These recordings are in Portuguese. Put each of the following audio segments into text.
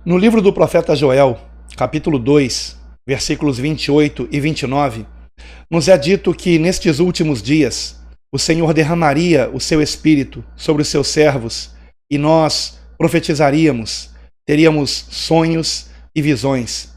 No livro do profeta Joel, capítulo 2, versículos 28 e 29, nos é dito que nestes últimos dias o Senhor derramaria o seu espírito sobre os seus servos e nós profetizaríamos, teríamos sonhos e visões.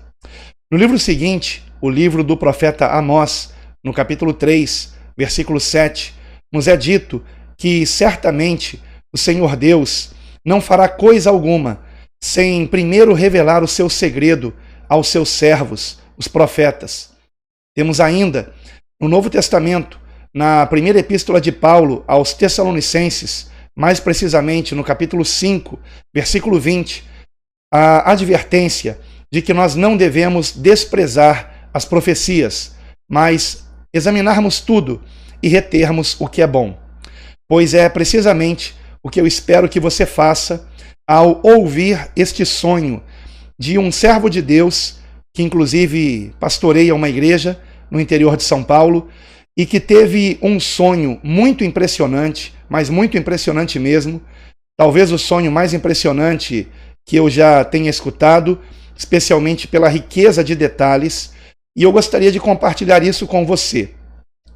No livro seguinte, o livro do profeta Amós, no capítulo 3, versículo 7, nos é dito que certamente o Senhor Deus não fará coisa alguma sem primeiro revelar o seu segredo aos seus servos, os profetas. Temos ainda, no Novo Testamento, na primeira epístola de Paulo aos Tessalonicenses, mais precisamente no capítulo 5, versículo 20, a advertência de que nós não devemos desprezar as profecias, mas examinarmos tudo e retermos o que é bom. Pois é precisamente o que eu espero que você faça ao ouvir este sonho de um servo de Deus, que inclusive pastoreia uma igreja no interior de São Paulo, e que teve um sonho muito impressionante, mas muito impressionante mesmo, talvez o sonho mais impressionante que eu já tenha escutado, especialmente pela riqueza de detalhes, e eu gostaria de compartilhar isso com você.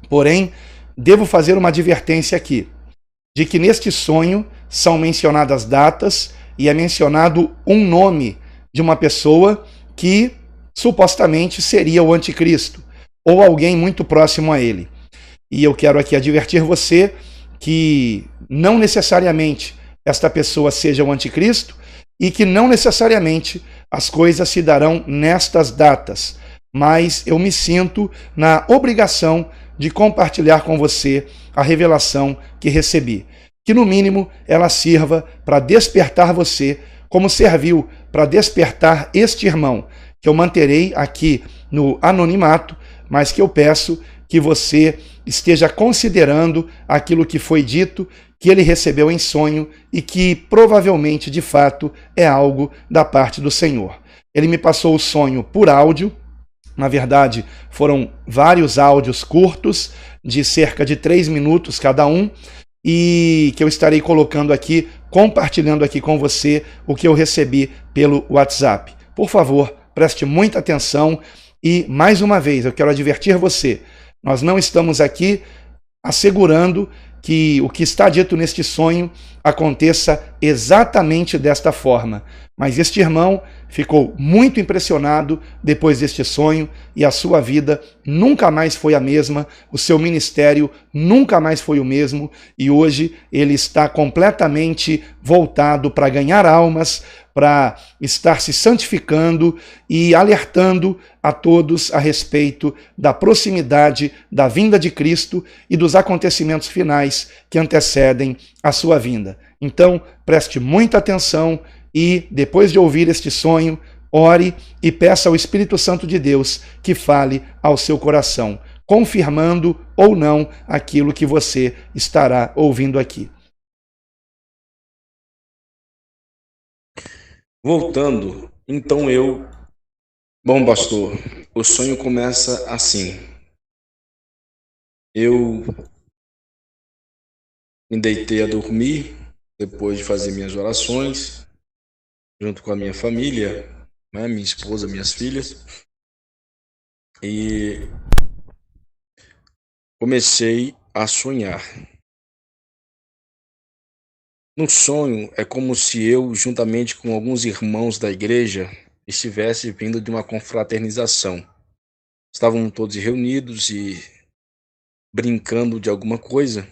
Porém, devo fazer uma advertência aqui, de que neste sonho são mencionadas datas e é mencionado um nome de uma pessoa que supostamente seria o anticristo, ou alguém muito próximo a ele. E eu quero aqui advertir você que não necessariamente esta pessoa seja o anticristo e que não necessariamente as coisas se darão nestas datas, mas eu me sinto na obrigação de compartilhar com você a revelação que recebi. Que no mínimo ela sirva para despertar você, como serviu para despertar este irmão, que eu manterei aqui no anonimato, mas que eu peço que você esteja considerando aquilo que foi dito, que ele recebeu em sonho e que provavelmente, de fato, é algo da parte do Senhor. Ele me passou o sonho por áudio, na verdade foram vários áudios curtos, de cerca de 3 minutos cada um, e que eu estarei colocando aqui, compartilhando aqui com você o que eu recebi pelo WhatsApp. Por favor, preste muita atenção e, mais uma vez, eu quero advertir você, nós não estamos aqui assegurando que o que está dito neste sonho aconteça exatamente desta forma. Mas este irmão ficou muito impressionado depois deste sonho e a sua vida nunca mais foi a mesma, o seu ministério nunca mais foi o mesmo e hoje ele está completamente voltado para ganhar almas, para estar se santificando e alertando a todos a respeito da proximidade da vinda de Cristo e dos acontecimentos finais que antecedem a sua vinda. Então, preste muita atenção e, depois de ouvir este sonho, ore e peça ao Espírito Santo de Deus que fale ao seu coração, confirmando ou não aquilo que você estará ouvindo aqui. Voltando, então Bom, pastor, o sonho começa assim. Eu me deitei a dormir, depois de fazer minhas orações, junto com a minha família, né, minha esposa, minhas filhas, e comecei a sonhar. No sonho, é como se eu, juntamente com alguns irmãos da igreja, estivesse vindo de uma confraternização. Estavam todos reunidos e brincando de alguma coisa.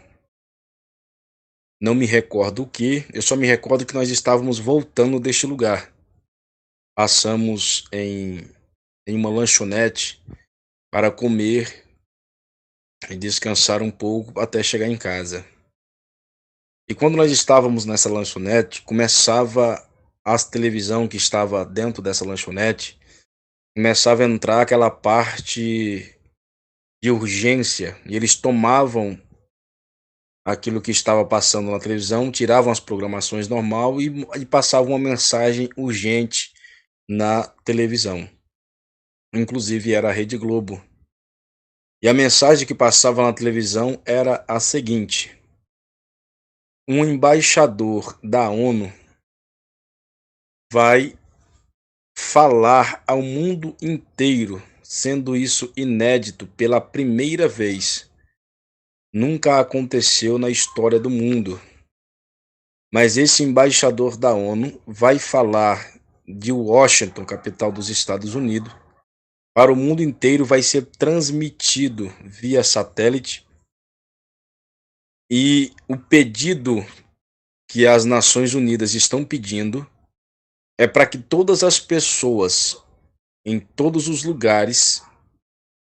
Não me recordo o que, eu só me recordo que nós estávamos voltando deste lugar. Passamos em uma lanchonete para comer e descansar um pouco até chegar em casa. E quando nós estávamos nessa lanchonete, começava a televisão que estava dentro dessa lanchonete, começava a entrar aquela parte de urgência, e eles tomavam aquilo que estava passando na televisão, tiravam as programações normal e passavam uma mensagem urgente na televisão. Inclusive era a Rede Globo. E a mensagem que passava na televisão era a seguinte: um embaixador da ONU vai falar ao mundo inteiro, sendo isso inédito pela primeira vez. Nunca aconteceu na história do mundo. Mas esse embaixador da ONU vai falar de Washington, capital dos Estados Unidos, para o mundo inteiro, vai ser transmitido via satélite. E o pedido que as Nações Unidas estão pedindo é para que todas as pessoas, em todos os lugares,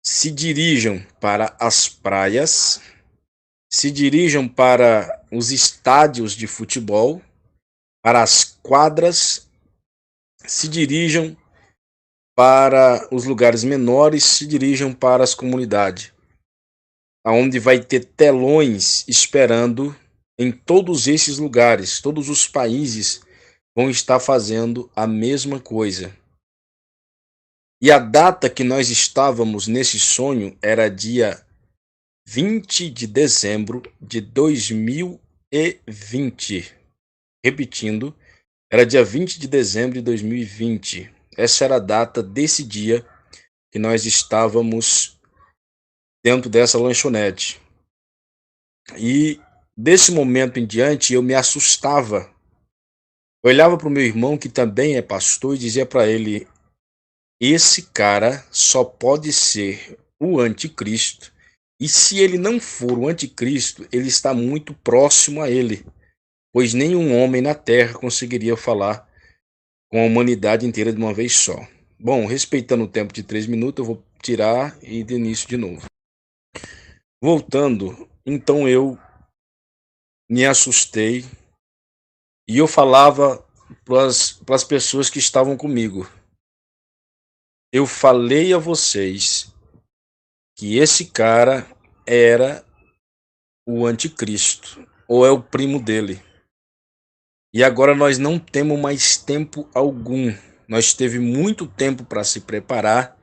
se dirijam para as praias, se dirijam para os estádios de futebol, para as quadras, se dirijam para os lugares menores, se dirijam para as comunidades, aonde vai ter telões esperando em todos esses lugares. Todos os países vão estar fazendo a mesma coisa. E a data que nós estávamos nesse sonho era dia 20 de dezembro de 2020. Repetindo, era dia 20 de dezembro de 2020. Essa era a data desse dia que nós estávamos dentro dessa lanchonete. E desse momento em diante eu me assustava. Eu olhava para o meu irmão, que também é pastor, e dizia para ele: esse cara só pode ser o anticristo. E se ele não for o anticristo, ele está muito próximo a ele, pois nenhum homem na terra conseguiria falar com a humanidade inteira de uma vez só. Bom, respeitando o tempo de 3 minutos, eu vou tirar e de início de novo. Voltando, então eu me assustei e eu falava para as pessoas que estavam comigo: eu falei a vocês que esse cara era o anticristo, ou é o primo dele. E agora nós não temos mais tempo algum. Nós teve muito tempo para se preparar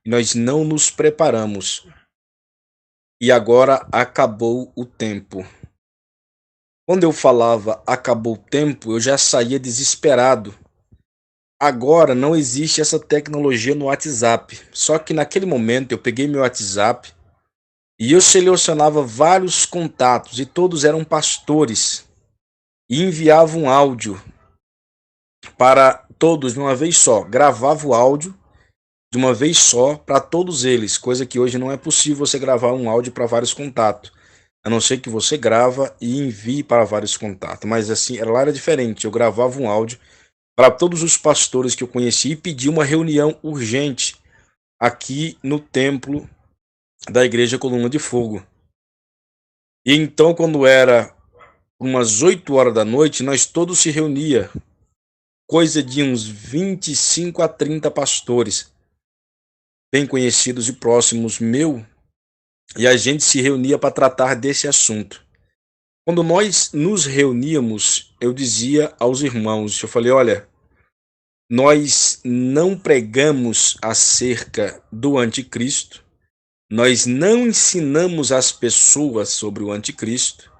e nós não nos preparamos. E agora acabou o tempo. Quando eu falava acabou o tempo, eu já saía desesperado. Agora não existe essa tecnologia no WhatsApp. Só que naquele momento eu peguei meu WhatsApp e eu selecionava vários contatos e todos eram pastores. E enviava um áudio para todos de uma vez só. Gravava o áudio de uma vez só para todos eles, coisa que hoje não é possível você gravar um áudio para vários contatos. A não ser que você grava e envie para vários contatos. Mas assim, lá era diferente. Eu gravava um áudio para todos os pastores que eu conheci e pedi uma reunião urgente aqui no templo da Igreja Coluna de Fogo. E então, quando era umas 8 horas da noite, nós todos se reunia, coisa de uns 25 a 30 pastores, bem conhecidos e próximos meu, e a gente se reunia para tratar desse assunto. Quando nós nos reuníamos, eu dizia aos irmãos, eu falei: olha, nós não pregamos acerca do anticristo, nós não ensinamos as pessoas sobre o anticristo,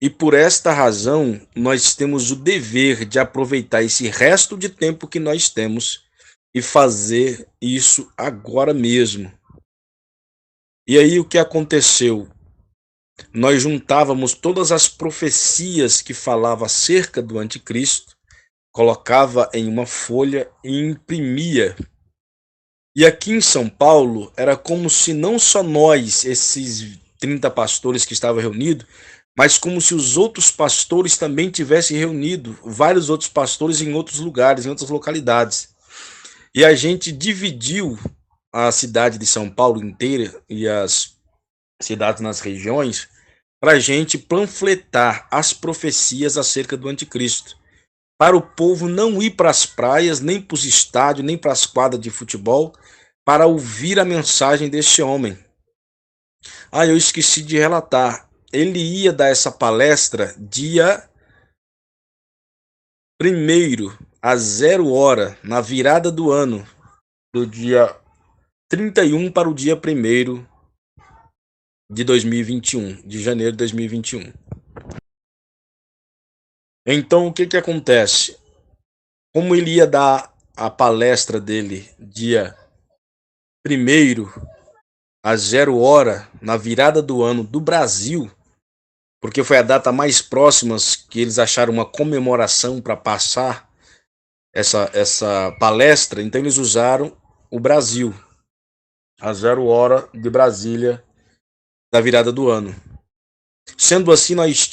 e por esta razão nós temos o dever de aproveitar esse resto de tempo que nós temos e fazer isso agora mesmo. E aí o que aconteceu? Nós juntávamos todas as profecias que falavam acerca do anticristo, colocava em uma folha e imprimia. E aqui em São Paulo era como se não só nós, esses 30 pastores que estavam reunidos, mas como se os outros pastores também tivessem reunido, vários outros pastores em outros lugares, em outras localidades. E a gente dividiu a cidade de São Paulo inteira e as cidades nas regiões para a gente panfletar as profecias acerca do anticristo, para o povo não ir para as praias, nem para os estádios, nem para as quadras de futebol, para ouvir a mensagem desse homem. Eu esqueci de relatar. Ele ia dar essa palestra dia 1º, às 0 hora, na virada do ano, do dia 31 para o dia 1º de 2021, de janeiro de 2021. Então, o que acontece? Como ele ia dar a palestra dele dia 1º às 0h, na virada do ano do Brasil, porque foi a data mais próxima que eles acharam uma comemoração para passar essa palestra, então eles usaram o Brasil, às 0h de Brasília, da virada do ano. Sendo assim, nós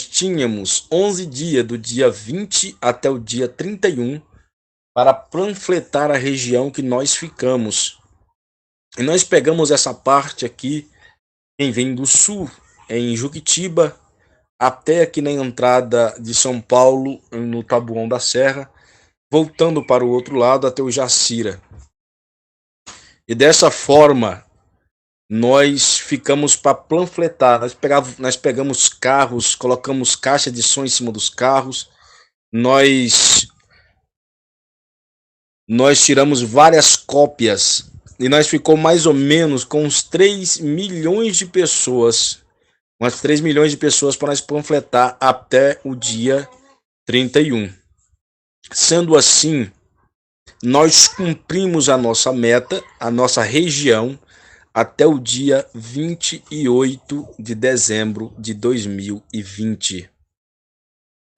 tínhamos 11 dias, do dia 20 até o dia 31, para panfletar a região que nós ficamos. E nós pegamos essa parte aqui, quem vem do sul, em Juquitiba, até aqui na entrada de São Paulo, no Taboão da Serra, voltando para o outro lado até o Jacira. E dessa forma, nós ficamos para panfletar. Nós pegamos carros, colocamos caixa de som em cima dos carros, nós tiramos várias cópias e nós ficou mais ou menos com uns 3 milhões de pessoas, umas 3 milhões de pessoas para nós panfletar até o dia 31. Sendo assim, nós cumprimos a nossa meta, a nossa região, até o dia 28 de dezembro de 2020.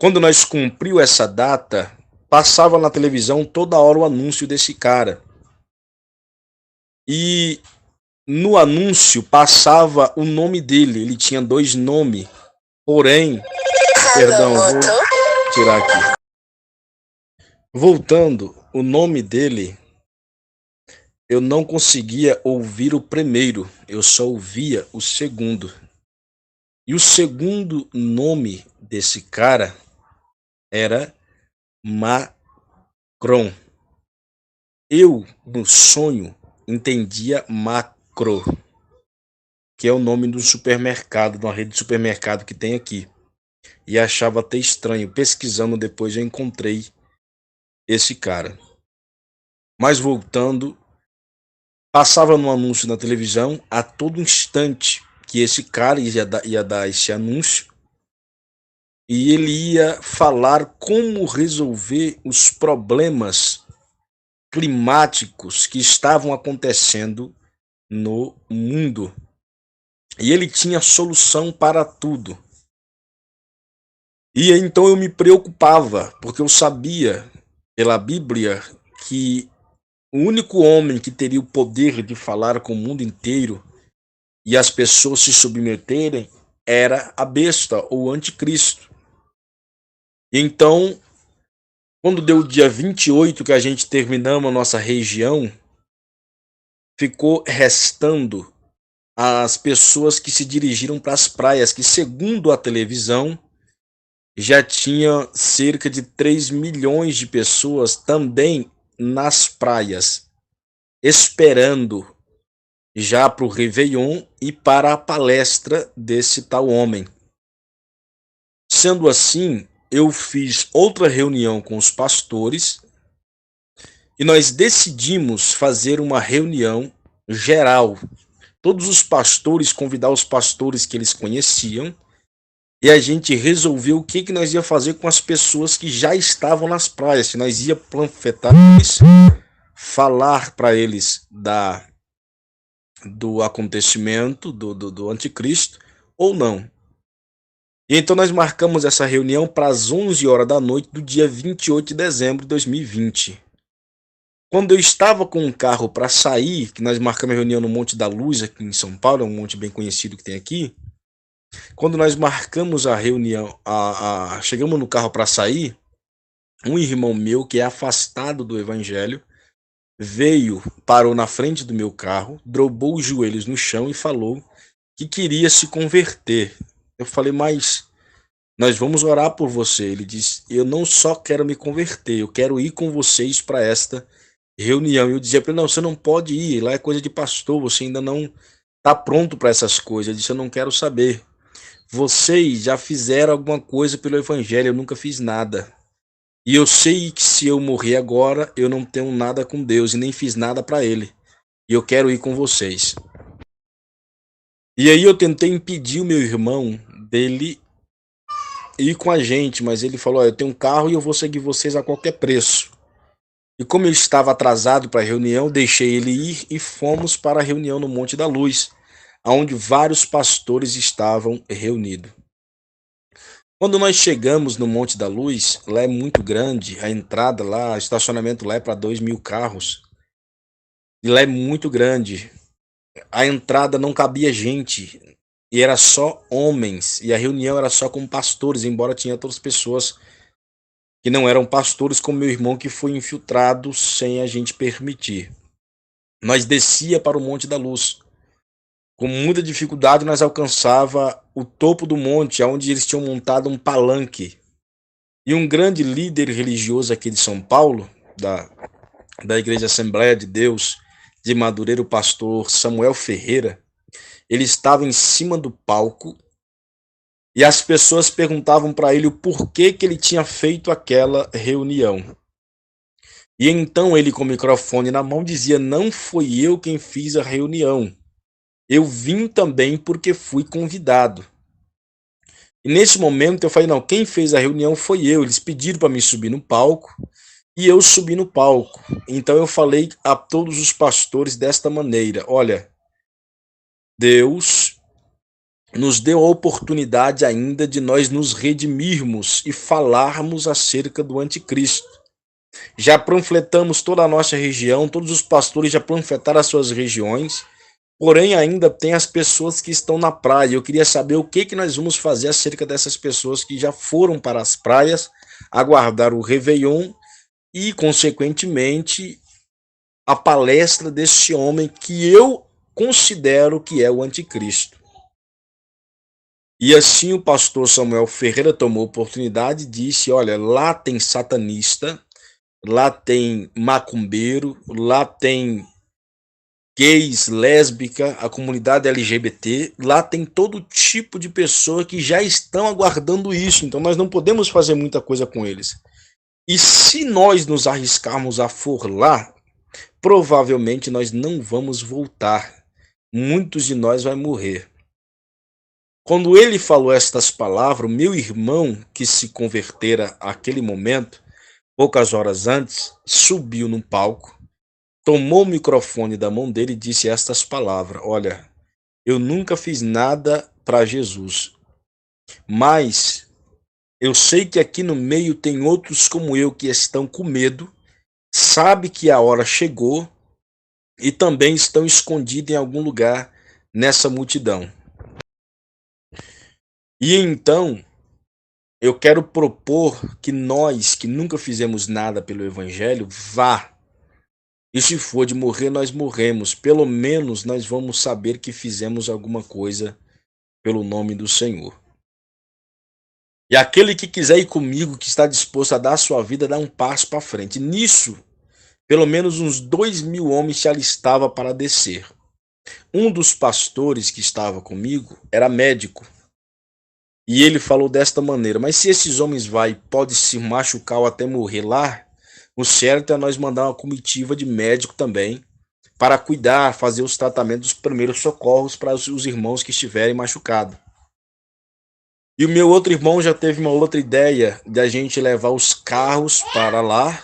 Quando nós cumprimos essa data, passava na televisão toda hora o anúncio desse cara. E no anúncio passava o nome dele. Ele tinha 2 nomes. Porém, perdão, vou tirar aqui. Voltando, o nome dele, eu não conseguia ouvir o primeiro, eu só ouvia o segundo. E o segundo nome desse cara era Macron. Eu, no sonho, entendia Macro, que é o nome do supermercado, de uma rede de supermercado que tem aqui. E achava até estranho. Pesquisando depois eu encontrei esse cara. Mas voltando, passava no anúncio na televisão a todo instante que esse cara ia dar esse anúncio. E ele ia falar como resolver os problemas climáticos que estavam acontecendo no mundo. E ele tinha solução para tudo. E então eu me preocupava, porque eu sabia pela Bíblia que o único homem que teria o poder de falar com o mundo inteiro e as pessoas se submeterem era a besta ou o anticristo. Então, quando deu o dia 28 que a gente terminamos a nossa região, ficou restando as pessoas que se dirigiram para as praias, que segundo a televisão, já tinha cerca de 3 milhões de pessoas também nas praias, esperando já para o Réveillon e para a palestra desse tal homem. Sendo assim, eu fiz outra reunião com os pastores e nós decidimos fazer uma reunião geral. Todos os pastores, convidar os pastores que eles conheciam, e a gente resolveu o que nós ia fazer com as pessoas que já estavam nas praias, se nós ia panfletar eles, falar para eles do acontecimento do anticristo ou não. E então nós marcamos essa reunião para as 11 horas da noite do dia 28 de dezembro de 2020. Quando eu estava com um carro para sair, que nós marcamos a reunião no Monte da Luz aqui em São Paulo, é um monte bem conhecido que tem aqui. Quando nós marcamos a reunião, chegamos no carro para sair, um irmão meu que é afastado do evangelho veio, parou na frente do meu carro, dobrou os joelhos no chão e falou que queria se converter. Eu falei, mas nós vamos orar por você. Ele disse, eu não só quero me converter, eu quero ir com vocês para esta reunião. E eu dizia para ele, não, você não pode ir, lá é coisa de pastor, você ainda não está pronto para essas coisas. Ele disse, eu não quero saber. Vocês já fizeram alguma coisa pelo evangelho, eu nunca fiz nada. E eu sei que se eu morrer agora, eu não tenho nada com Deus e nem fiz nada para ele. E eu quero ir com vocês. E aí eu tentei impedir o meu irmão dele ir com a gente, mas ele falou, eu tenho um carro e eu vou seguir vocês a qualquer preço. E como eu estava atrasado para a reunião, deixei ele ir e fomos para a reunião no Monte da Luz, onde vários pastores estavam reunidos. Quando nós chegamos no Monte da Luz, lá é muito grande, a entrada lá, o estacionamento lá é para 2.000 carros. E lá é muito grande. A entrada não cabia gente, e era só homens, e a reunião era só com pastores, embora tinha outras pessoas que não eram pastores, como meu irmão que foi infiltrado sem a gente permitir. Nós descia para o Monte da Luz. Com muita dificuldade nós alcançava o topo do monte, onde eles tinham montado um palanque. E um grande líder religioso aqui de São Paulo, da Igreja Assembleia de Deus de Madureira, o pastor Samuel Ferreira, ele estava em cima do palco e as pessoas perguntavam para ele o porquê que ele tinha feito aquela reunião. E então ele, com o microfone na mão, dizia: não foi eu quem fiz a reunião. Eu vim também porque fui convidado. E nesse momento eu falei: não, quem fez a reunião foi eu. Eles pediram para me subir no palco e eu subi no palco. Então eu falei a todos os pastores desta maneira: olha, Deus nos deu a oportunidade ainda de nós nos redimirmos e falarmos acerca do anticristo. Já panfletamos toda a nossa região, todos os pastores já panfletaram as suas regiões, porém ainda tem as pessoas que estão na praia. Eu queria saber o que nós vamos fazer acerca dessas pessoas que já foram para as praias, aguardar o Réveillon e, consequentemente, a palestra desse homem que eu considero que é o anticristo. E assim o pastor Samuel Ferreira tomou a oportunidade e disse: olha, lá tem satanista, lá tem macumbeiro, lá tem gays, lésbica, a comunidade LGBT, lá tem todo tipo de pessoa que já estão aguardando isso, então nós não podemos fazer muita coisa com eles. E se nós nos arriscarmos a for lá, provavelmente nós não vamos voltar. Muitos de nós vai morrer. Quando ele falou estas palavras, o meu irmão, que se convertera àquele momento, poucas horas antes, subiu no palco, tomou o microfone da mão dele e disse estas palavras: olha, eu nunca fiz nada para Jesus, mas eu sei que aqui no meio tem outros como eu que estão com medo, sabe que a hora chegou e também estão escondidos em algum lugar nessa multidão. E então eu quero propor que nós, que nunca fizemos nada pelo Evangelho, vá. E se for de morrer, nós morremos. Pelo menos nós vamos saber que fizemos alguma coisa pelo nome do Senhor. E aquele que quiser ir comigo, que está disposto a dar a sua vida, dá um passo para frente. Nisso, pelo menos uns 2.000 homens se alistavam para descer. Um dos pastores que estava comigo era médico. E ele falou desta maneira: mas se esses homens pode se machucar ou até morrer lá, o certo é nós mandar uma comitiva de médico também para cuidar, fazer os tratamentos dos primeiros socorros para os irmãos que estiverem machucados. E o meu outro irmão já teve uma outra ideia de a gente levar os carros para lá.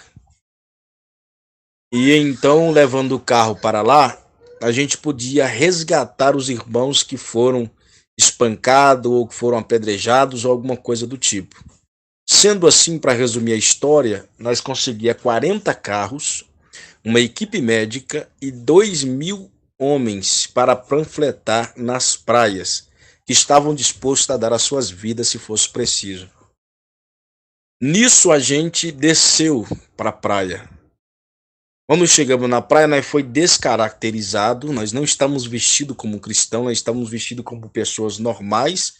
E então, levando o carro para lá, a gente podia resgatar os irmãos que foram espancados ou que foram apedrejados ou alguma coisa do tipo. Sendo assim, para resumir a história, nós conseguíamos 40 carros, uma equipe médica e 2.000 homens para panfletar nas praias, que estavam dispostos a dar as suas vidas se fosse preciso. Nisso a gente desceu para a praia. Quando chegamos na praia, nós foi descaracterizado, nós não estamos vestidos como cristãos, nós estamos vestidos como pessoas normais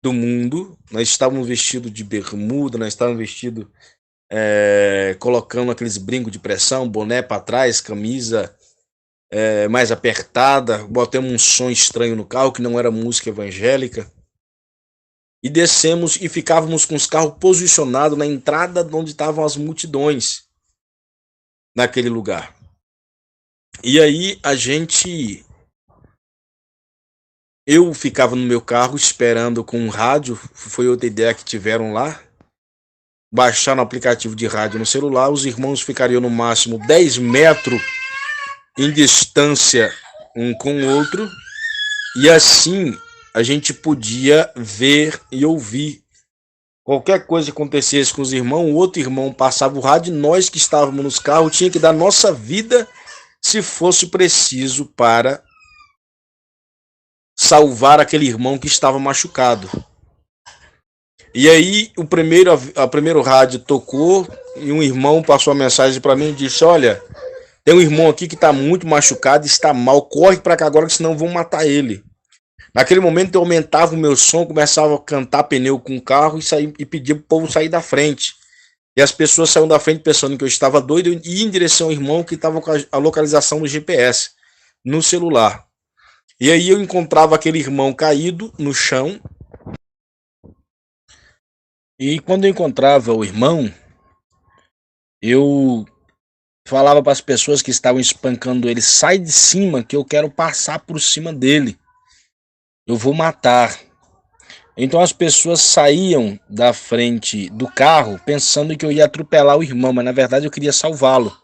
do mundo, nós estávamos vestidos de bermuda, nós estávamos vestidos colocando aqueles brincos de pressão, boné para trás, camisa mais apertada, botamos um som estranho no carro, que não era música evangélica, e descemos e ficávamos com os carros posicionados na entrada onde estavam as multidões, naquele lugar. E aí eu ficava no meu carro esperando com um rádio, foi outra ideia que tiveram lá, baixar no aplicativo de rádio no celular, os irmãos ficariam no máximo 10 metros em distância um com o outro, e assim a gente podia ver e ouvir. Qualquer coisa que acontecesse com os irmãos, o outro irmão passava o rádio, e nós que estávamos nos carros tinha que dar nossa vida se fosse preciso para salvar aquele irmão que estava machucado. E aí o primeiro rádio tocou e um irmão passou a mensagem para mim e disse: olha, tem um irmão aqui que está muito machucado, está mal, corre para cá agora que senão vão matar ele. Naquele momento eu aumentava o meu som, começava a cantar pneu com o carro e pedia para o povo sair da frente. E as pessoas saíram da frente pensando que eu estava doido e ia em direção ao irmão que estava com a localização do GPS no celular. E aí eu encontrava aquele irmão caído no chão. E quando eu encontrava o irmão, eu falava para as pessoas que estavam espancando ele: sai de cima que eu quero passar por cima dele. Eu vou matar. Então as pessoas saíam da frente do carro pensando que eu ia atropelar o irmão, mas na verdade eu queria salvá-lo.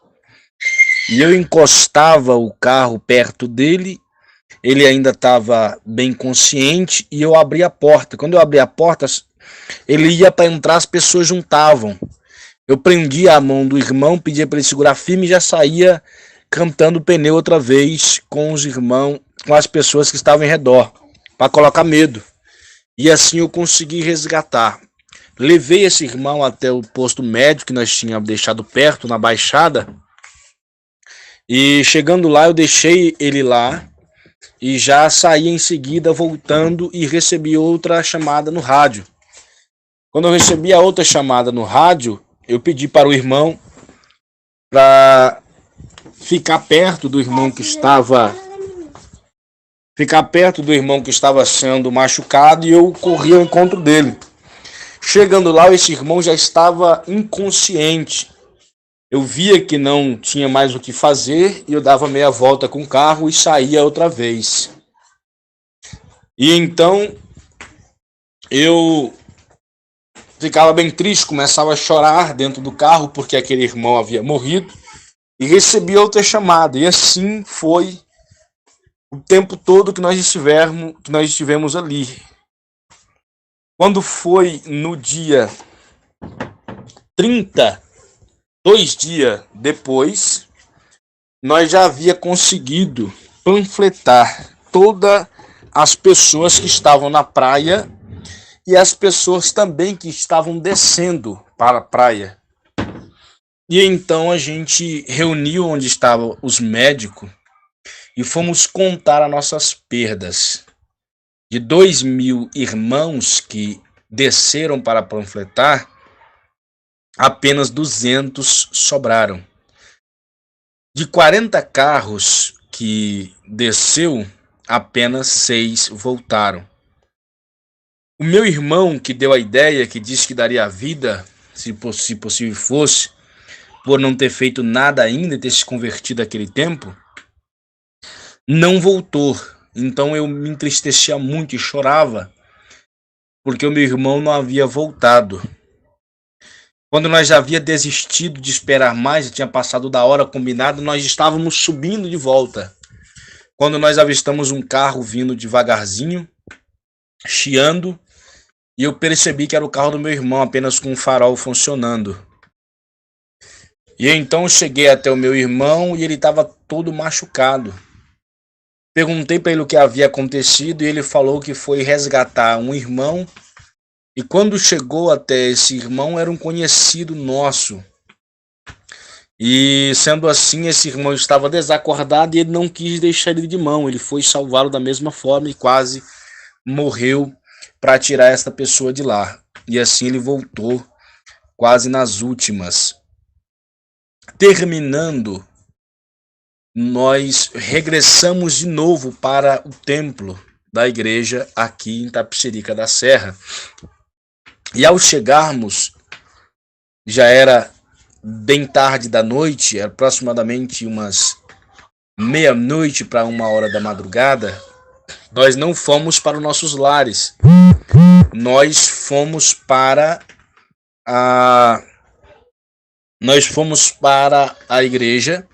E eu encostava o carro perto dele, ele ainda estava bem consciente, e eu abria a porta. Quando eu abria a porta, ele ia para entrar, as pessoas juntavam. Eu prendia a mão do irmão, pedia para ele segurar firme e já saía cantando pneu outra vez com os irmãos, com as pessoas que estavam em redor, para colocar medo. E assim eu consegui resgatar. Levei esse irmão até o posto médico que nós tínhamos deixado perto, na Baixada. E chegando lá, eu deixei ele lá e já saí em seguida voltando e recebi outra chamada no rádio. Quando eu recebi a outra chamada no rádio, eu pedi para o irmão para ficar perto do irmão que estava sendo machucado, e eu corri ao encontro dele. Chegando lá, esse irmão já estava inconsciente. Eu via que não tinha mais o que fazer e eu dava meia volta com o carro e saía outra vez. E então eu ficava bem triste, começava a chorar dentro do carro porque aquele irmão havia morrido, e recebi outra chamada. E assim foi o tempo todo que nós estivemos ali. Quando foi no dia 30, 2 dias depois, nós já havia conseguido panfletar todas as pessoas que estavam na praia e as pessoas também que estavam descendo para a praia. E então a gente reuniu onde estavam os médicos e fomos contar as nossas perdas. De 2.000 irmãos que desceram para panfletar, apenas 200 sobraram. De 40 carros que desceu, apenas 6 voltaram. O meu irmão, que deu a ideia, que disse que daria a vida, se possível fosse, por não ter feito nada ainda e ter se convertido naquele tempo, não voltou. Então eu me entristecia muito e chorava, porque o meu irmão não havia voltado. Quando nós já havia desistido de esperar mais, já tinha passado da hora combinada, nós estávamos subindo de volta. Quando nós avistamos um carro vindo devagarzinho, chiando, e eu percebi que era o carro do meu irmão, apenas com o farol funcionando. E então eu cheguei até o meu irmão e ele estava todo machucado. Perguntei para ele o que havia acontecido e ele falou que foi resgatar um irmão. E quando chegou até esse irmão, era um conhecido nosso. E sendo assim, esse irmão estava desacordado e ele não quis deixar ele de mão. Ele foi salvá-lo da mesma forma e quase morreu para tirar esta pessoa de lá. E assim ele voltou quase nas últimas. Terminando, nós regressamos de novo para o templo da igreja aqui em Tapicerica da Serra. E ao chegarmos, já era bem tarde da noite, era aproximadamente umas meia-noite para 1h da madrugada. Nós não fomos para os nossos lares, nós fomos para nós fomos para a igreja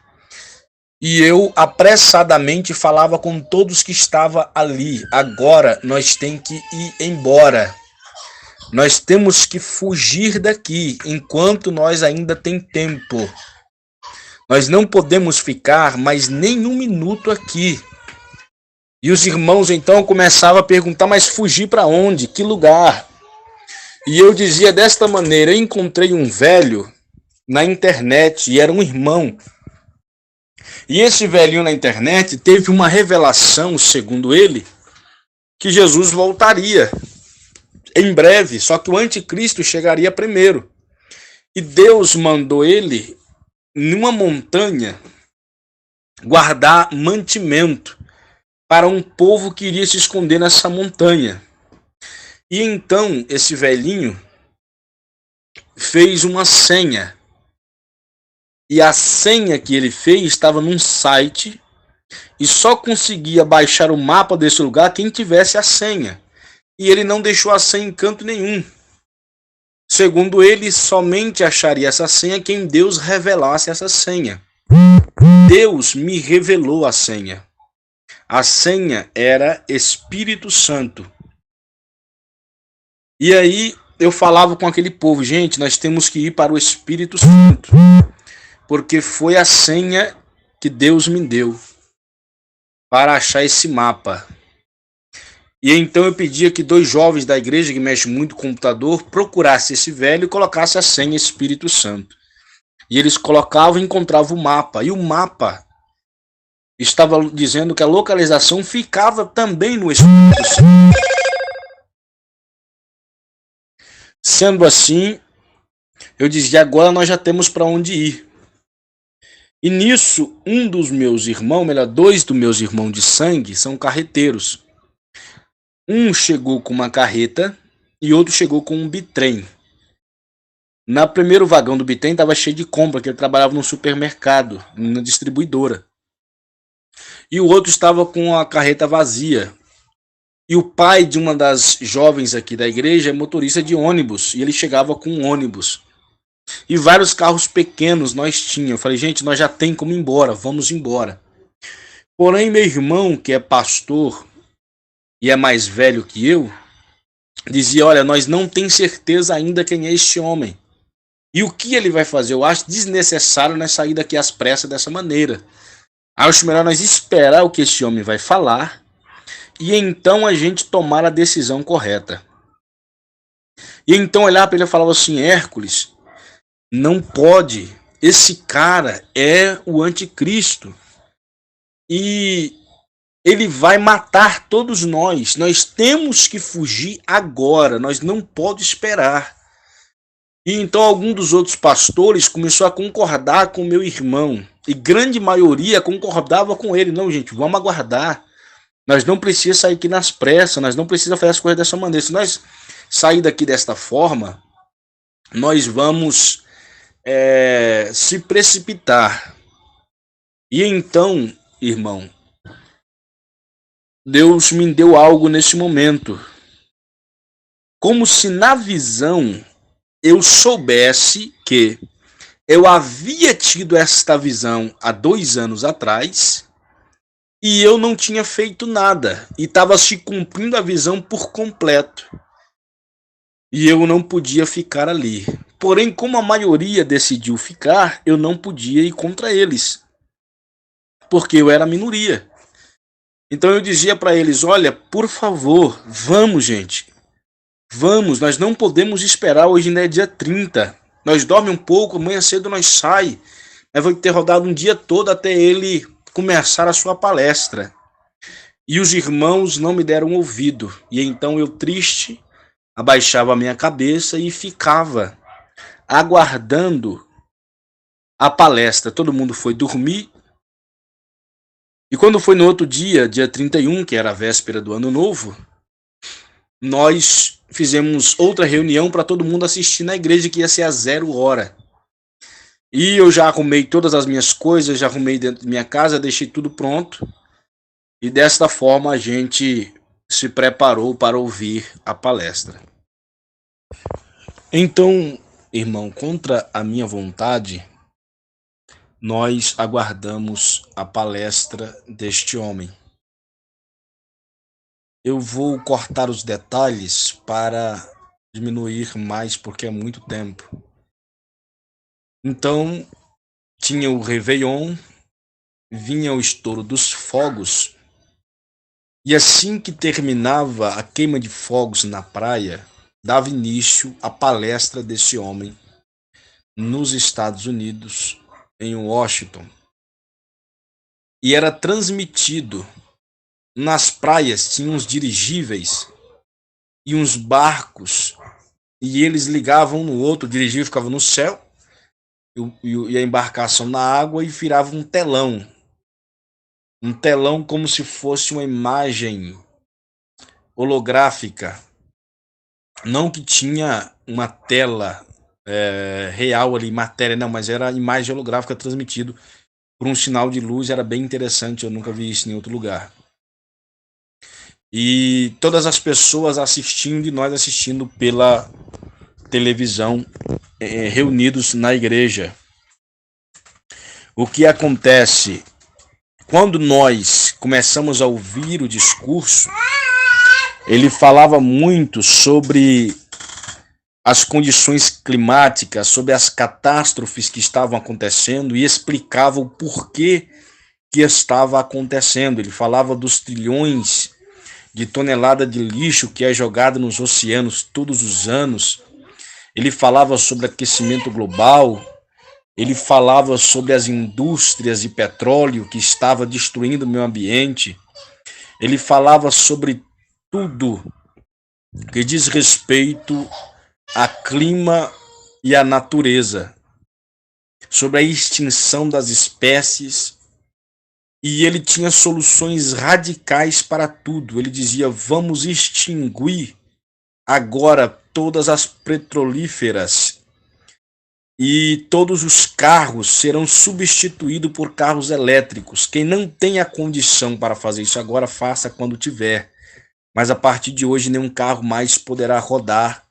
e eu apressadamente falava com todos que estavam ali. Agora nós temos que ir embora. Nós temos que fugir daqui enquanto nós ainda tem tempo. Nós não podemos ficar mais nem um minuto aqui. E os irmãos então começavam a perguntar, mas fugir para onde? Que lugar? E eu dizia desta maneira, eu encontrei um velho na internet e era um irmão. E esse velhinho na internet teve uma revelação, segundo ele, que Jesus voltaria em breve, só que o anticristo chegaria primeiro. E Deus mandou ele numa montanha guardar mantimento para um povo que iria se esconder nessa montanha. E então esse velhinho fez uma senha. E a senha que ele fez estava num site e só conseguia baixar o mapa desse lugar quem tivesse a senha. E ele não deixou a senha em canto nenhum. Segundo ele, somente acharia essa senha quem Deus revelasse essa senha. Deus me revelou a senha. A senha era Espírito Santo. E aí eu falava com aquele povo, gente, nós temos que ir para o Espírito Santo, porque foi a senha que Deus me deu para achar esse mapa. E então eu pedia que 2 jovens da igreja que mexem muito com o computador procurassem esse velho e colocassem a senha Espírito Santo. E eles colocavam e encontravam o mapa. E o mapa estava dizendo que a localização ficava também no Espírito Santo. Sendo assim, eu dizia, agora nós já temos para onde ir. E nisso, um dos meus irmãos, melhor, 2 dos meus irmãos de sangue, são carreteiros. Um chegou com uma carreta e outro chegou com um bitrem. No primeiro vagão do bitrem estava cheio de compra, que ele trabalhava num supermercado, numa distribuidora. E o outro estava com a carreta vazia. E o pai de uma das jovens aqui da igreja é motorista de ônibus, e ele chegava com um ônibus. E vários carros pequenos nós tínhamos. Eu falei, gente, nós já tem como ir embora, vamos embora. Porém, meu irmão, que é pastor e é mais velho que eu, dizia, olha, nós não temos certeza ainda quem é este homem. E o que ele vai fazer? Eu acho desnecessário nós sair daqui às pressas dessa maneira. Acho melhor nós esperar o que este homem vai falar e então a gente tomar a decisão correta. E então olhar para ele e falava assim, Hércules, não pode, esse cara é o anticristo e ele vai matar todos nós. Nós temos que fugir agora, nós não podemos esperar. E então algum dos outros pastores começou a concordar com meu irmão. E grande maioria concordava com ele. Não, gente, vamos aguardar. Nós não precisamos sair aqui nas pressas, nós não precisamos fazer as coisas dessa maneira. Se nós sair daqui desta forma, nós vamos se precipitar. E então, irmão, Deus me deu algo nesse momento. Como se na visão eu soubesse que eu havia tido esta visão há 2 anos atrás e eu não tinha feito nada. E estava se cumprindo a visão por completo. E eu não podia ficar ali. Porém, como a maioria decidiu ficar, eu não podia ir contra eles. Porque eu era a minoria. Então eu dizia para eles, olha, por favor, vamos, gente. Vamos, nós não podemos esperar, hoje ainda é dia 30. Nós dormimos um pouco, amanhã cedo nós sai. Nós vamos ter rodado um dia todo até ele começar a sua palestra. E os irmãos não me deram ouvido. E então eu, triste, abaixava a minha cabeça e ficava aguardando a palestra. Todo mundo foi dormir. E quando foi no outro dia, dia 31, que era a véspera do Ano Novo, nós fizemos outra reunião para todo mundo assistir na igreja, que ia ser às 0h. E eu já arrumei todas as minhas coisas, já arrumei dentro da minha casa, deixei tudo pronto. E desta forma a gente se preparou para ouvir a palestra. Então, irmão, contra a minha vontade, nós aguardamos a palestra deste homem. Eu vou cortar os detalhes para diminuir mais, porque é muito tempo. Então, tinha o Réveillon, vinha o estouro dos fogos, e assim que terminava a queima de fogos na praia, dava início à palestra desse homem nos Estados Unidos, em Washington. E era transmitido. Nas praias tinha uns dirigíveis e uns barcos, e eles ligavam um no outro, o dirigível ficava no céu, e a embarcação na água, e virava um telão. Um telão como se fosse uma imagem holográfica. Não que tinha uma tela real ali, matéria, não, mas era imagem holográfica transmitido por um sinal de luz, era bem interessante, eu nunca vi isso em outro lugar. E todas as pessoas assistindo, e nós assistindo pela televisão, reunidos na igreja. O que acontece? Quando nós começamos a ouvir o discurso, ele falava muito sobre as condições climáticas, sobre as catástrofes que estavam acontecendo, e explicava o porquê que estava acontecendo. Ele falava dos trilhões de tonelada de lixo que é jogado nos oceanos todos os anos. Ele falava sobre aquecimento global. Ele falava sobre as indústrias de petróleo que estava destruindo o meio ambiente. Ele falava sobre tudo que diz respeito a clima e a natureza, sobre a extinção das espécies. E ele tinha soluções radicais para tudo. Ele dizia: vamos extinguir agora todas as petrolíferas e todos os carros serão substituídos por carros elétricos. Quem não tem a condição para fazer isso agora, faça quando tiver. Mas a partir de hoje, nenhum carro mais poderá rodar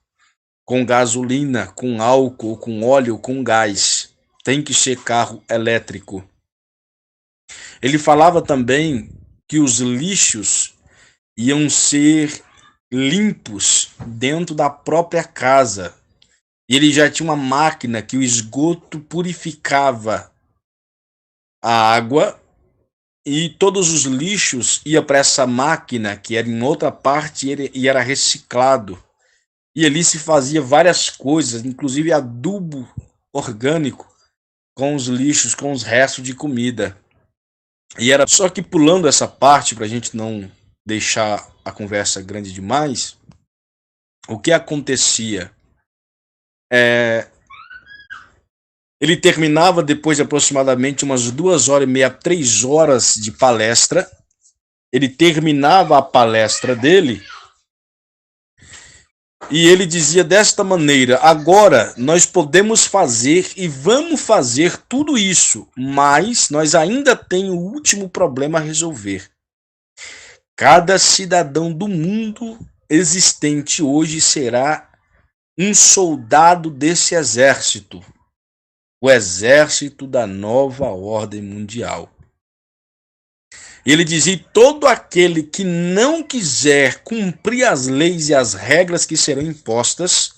com gasolina, com álcool, com óleo, com gás. Tem que ser carro elétrico. Ele falava também que os lixos iam ser limpos dentro da própria casa. E ele já tinha uma máquina que o esgoto purificava a água, e todos os lixos iam para essa máquina que era em outra parte e era reciclado. E ali se fazia várias coisas, inclusive adubo orgânico com os lixos, com os restos de comida. E era só que, pulando essa parte para a gente não deixar a conversa grande demais, o que acontecia? Ele terminava depois de aproximadamente umas 2h30, 3 horas de palestra. Ele terminava a palestra dele e ele dizia desta maneira: agora nós podemos fazer e vamos fazer tudo isso, mas nós ainda temos o último problema a resolver. Cada cidadão do mundo existente hoje será um soldado desse exército, o exército da nova ordem mundial. Ele dizia: todo aquele que não quiser cumprir as leis e as regras que serão impostas,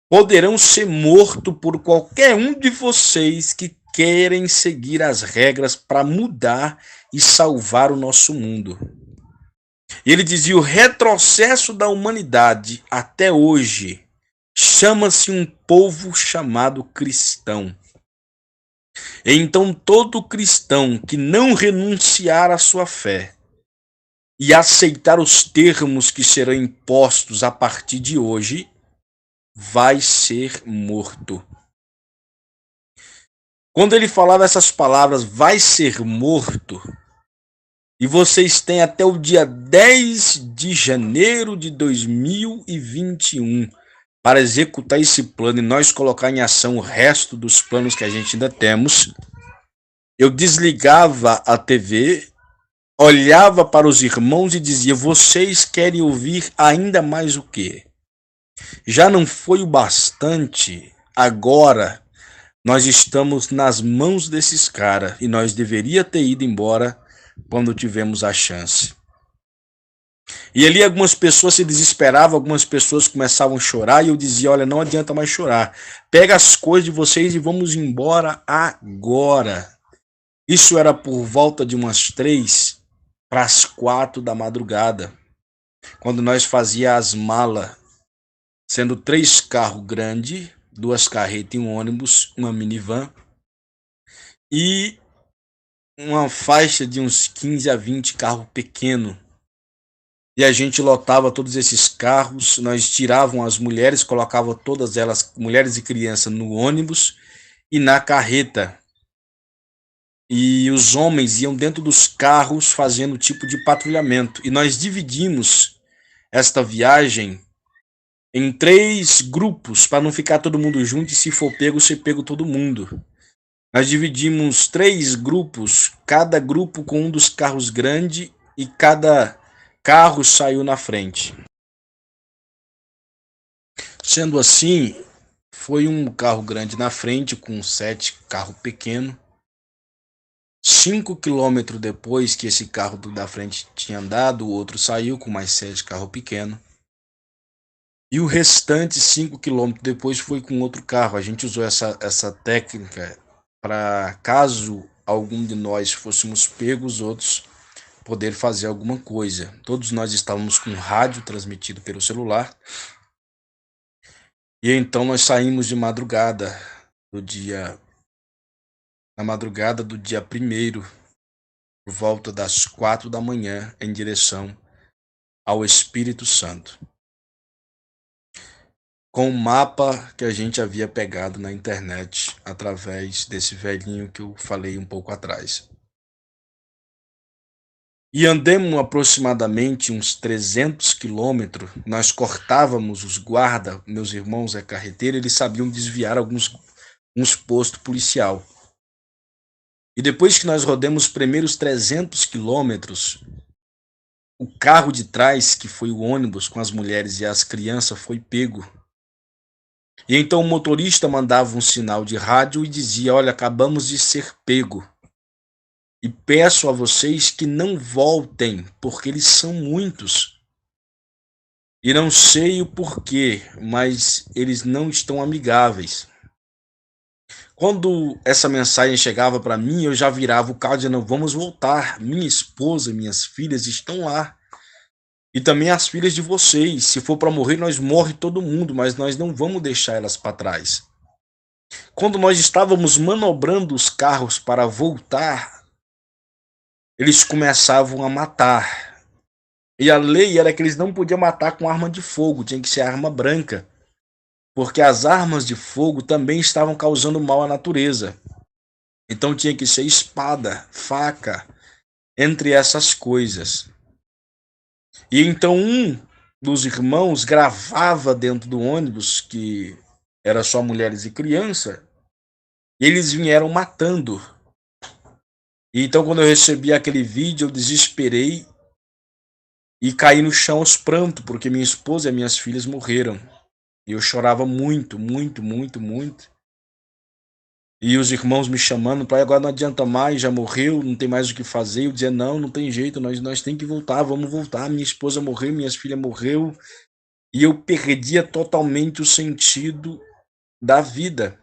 poderão ser mortos por qualquer um de vocês que querem seguir as regras para mudar e salvar o nosso mundo. Ele dizia: o retrocesso da humanidade até hoje chama-se um povo chamado cristão. Então todo cristão que não renunciar à sua fé e aceitar os termos que serão impostos a partir de hoje, vai ser morto. Quando ele falava essas palavras, vai ser morto, e vocês têm até o dia 10 de janeiro de 2021 para executar esse plano e nós colocar em ação o resto dos planos que a gente ainda temos. Eu desligava a TV, olhava para os irmãos e dizia: vocês querem ouvir ainda mais o quê? Já não foi o bastante agora nós estamos nas mãos desses caras e nós deveria ter ido embora quando tivemos a chance. E ali algumas pessoas se desesperavam, algumas pessoas começavam a chorar e eu dizia, olha, não adianta mais chorar. Pega as coisas de vocês e vamos embora agora. Isso era por volta de umas 3 para as 4 da madrugada, quando nós fazia as malas, sendo 3 carros grandes, 2 carretas e um ônibus, uma minivan e uma faixa de uns 15 a 20 carros pequenos. E a gente lotava todos esses carros, nós tiravam as mulheres, colocava todas elas, mulheres e crianças, no ônibus e na carreta. E os homens iam dentro dos carros fazendo tipo de patrulhamento. E nós dividimos esta viagem em 3 grupos, para não ficar todo mundo junto e se for pego, ser pego todo mundo. Nós dividimos 3 grupos, cada grupo com um dos carros grandes e cada carro saiu na frente. Sendo assim, foi um carro grande na frente com 7 carros pequenos. 5 quilômetros depois que esse carro da frente tinha andado, o outro saiu com mais 7 carros pequenos. E o restante 5 quilômetros depois foi com outro carro. A gente usou essa técnica para, caso algum de nós fôssemos pegos, outros poder fazer alguma coisa. Todos nós estávamos com rádio transmitido pelo celular. E então nós saímos de madrugada na madrugada do dia 1º, por volta das 4 da manhã, em direção ao Espírito Santo, com o mapa que a gente havia pegado na internet através desse velhinho que eu falei um pouco atrás. E andemos aproximadamente uns 300 quilômetros, nós cortávamos os guardas, meus irmãos é carreteiro, eles sabiam desviar uns postos policial. E depois que nós rodamos os primeiros 300 quilômetros, o carro de trás, que foi o ônibus com as mulheres e as crianças, foi pego. E então o motorista mandava um sinal de rádio e dizia, olha, acabamos de ser pego. E peço a vocês que não voltem, porque eles são muitos. E não sei o porquê, mas eles não estão amigáveis. Quando essa mensagem chegava para mim, eu já virava o carro dizendo, vamos voltar. Minha esposa e minhas filhas estão lá. E também as filhas de vocês. Se for para morrer, nós morre todo mundo, mas nós não vamos deixar elas para trás. Quando nós estávamos manobrando os carros para voltar, eles começavam a matar. E a lei era que eles não podiam matar com arma de fogo, tinha que ser arma branca. Porque as armas de fogo também estavam causando mal à natureza. Então tinha que ser espada, faca, entre essas coisas. E então um dos irmãos gravava dentro do ônibus, que era só mulheres e crianças, e eles vieram matando. E então quando eu recebi aquele vídeo, eu desesperei e caí no chão aos prantos, porque minha esposa e minhas filhas morreram. E eu chorava muito, muito, muito, muito. E os irmãos me chamando, pai, agora não adianta mais, já morreu, não tem mais o que fazer. Eu dizia, não tem jeito, nós tem que voltar, vamos voltar. Minha esposa morreu, minhas filhas morreu. E eu perdia totalmente o sentido da vida.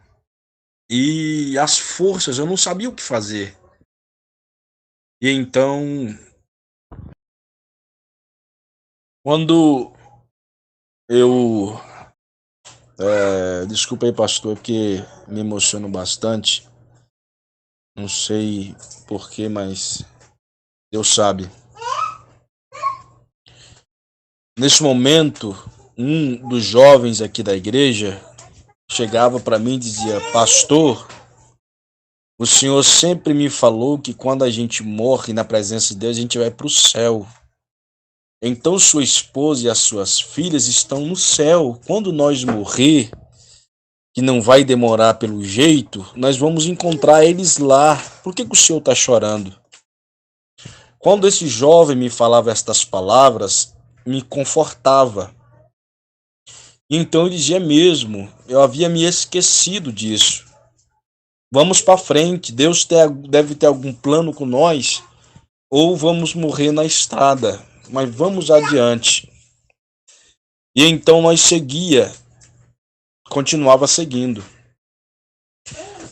E as forças, eu não sabia o que fazer. E então, quando eu... desculpa aí, pastor, porque me emociono bastante. Não sei porquê, mas Deus sabe. Nesse momento, um dos jovens aqui da igreja chegava para mim e dizia, pastor, o senhor sempre me falou que quando a gente morre na presença de Deus, a gente vai para o céu. Então sua esposa e as suas filhas estão no céu. Quando nós morrer, que não vai demorar pelo jeito, nós vamos encontrar eles lá. Por que o senhor está chorando? Quando esse jovem me falava estas palavras, me confortava. E então eu dizia mesmo, eu havia me esquecido disso. Vamos para frente, deve ter algum plano com nós, ou vamos morrer na estrada, mas vamos adiante. E então continuava seguindo.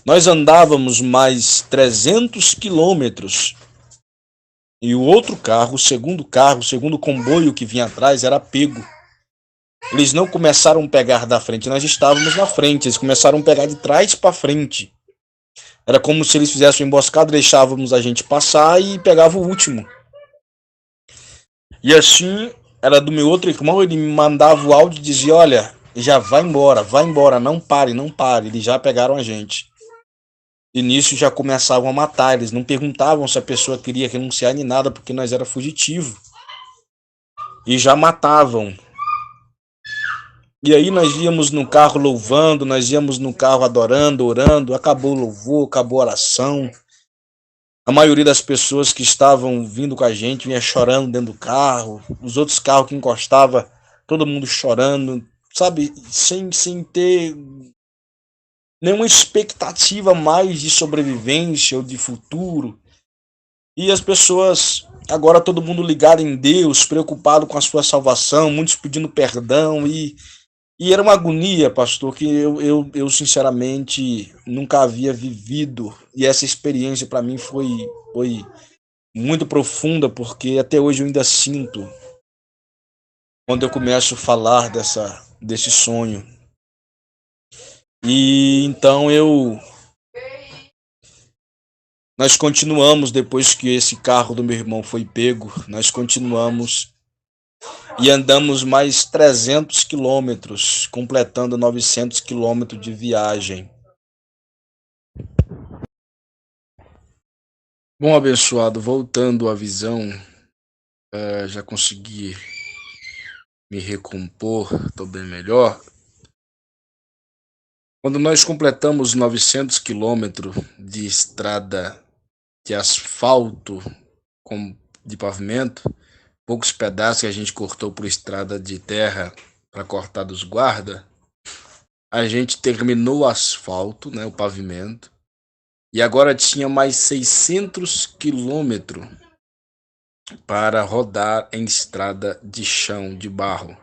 Nós andávamos mais 300 quilômetros e o outro carro, o segundo comboio que vinha atrás era pego. Eles não começaram a pegar da frente, nós estávamos na frente, eles começaram a pegar de trás para frente. Era como se eles fizessem uma emboscada, deixávamos a gente passar e pegava o último. E assim, era do meu outro irmão, ele me mandava o áudio e dizia: olha, já vai embora, não pare, não pare, eles já pegaram a gente. E nisso já começavam a matar, eles não perguntavam se a pessoa queria renunciar nem nada, porque nós era fugitivo. E já matavam. E aí nós íamos no carro louvando, nós íamos no carro adorando, orando, acabou o louvor, acabou a oração. A maioria das pessoas que estavam vindo com a gente vinha chorando dentro do carro, os outros carros que encostava, todo mundo chorando, sabe, sem ter nenhuma expectativa mais de sobrevivência ou de futuro. E as pessoas, agora todo mundo ligado em Deus, preocupado com a sua salvação, muitos pedindo perdão. E era uma agonia, pastor, que eu sinceramente nunca havia vivido. E essa experiência para mim foi muito profunda, porque até hoje eu ainda sinto quando eu começo a falar desse sonho. E então nós continuamos, depois que esse carro do meu irmão foi pego, nós continuamos e andamos mais 300 quilômetros, completando 900 quilômetros de viagem. Bom, abençoado, voltando à visão, já consegui me recompor, estou bem melhor. Quando nós completamos 900 quilômetros de estrada de asfalto de pavimento, poucos pedaços que a gente cortou por estrada de terra para cortar dos guarda, a gente terminou o asfalto, né, o pavimento, e agora tinha mais 600 quilômetros para rodar em estrada de chão, de barro.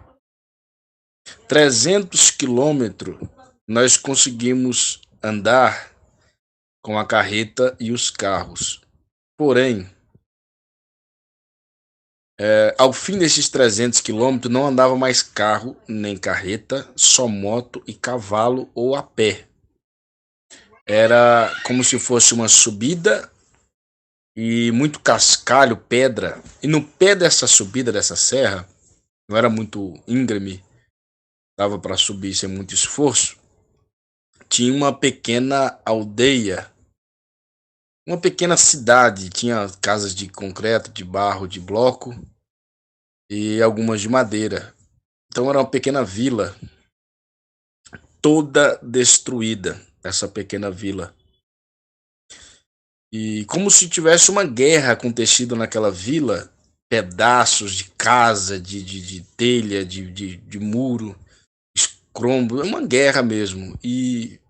300 quilômetros nós conseguimos andar com a carreta e os carros. Porém, ao fim desses 300 quilômetros não andava mais carro nem carreta, só moto e cavalo ou a pé. Era como se fosse uma subida e muito cascalho, pedra. E no pé dessa subida, dessa serra, não era muito íngreme, dava para subir sem muito esforço, tinha uma pequena aldeia, uma pequena cidade, tinha casas de concreto, de barro, de bloco e algumas de madeira. Então era uma pequena vila, toda destruída, essa pequena vila. E como se tivesse uma guerra acontecido naquela vila, pedaços de casa, de telha, de muro, escrombo, é uma guerra mesmo. E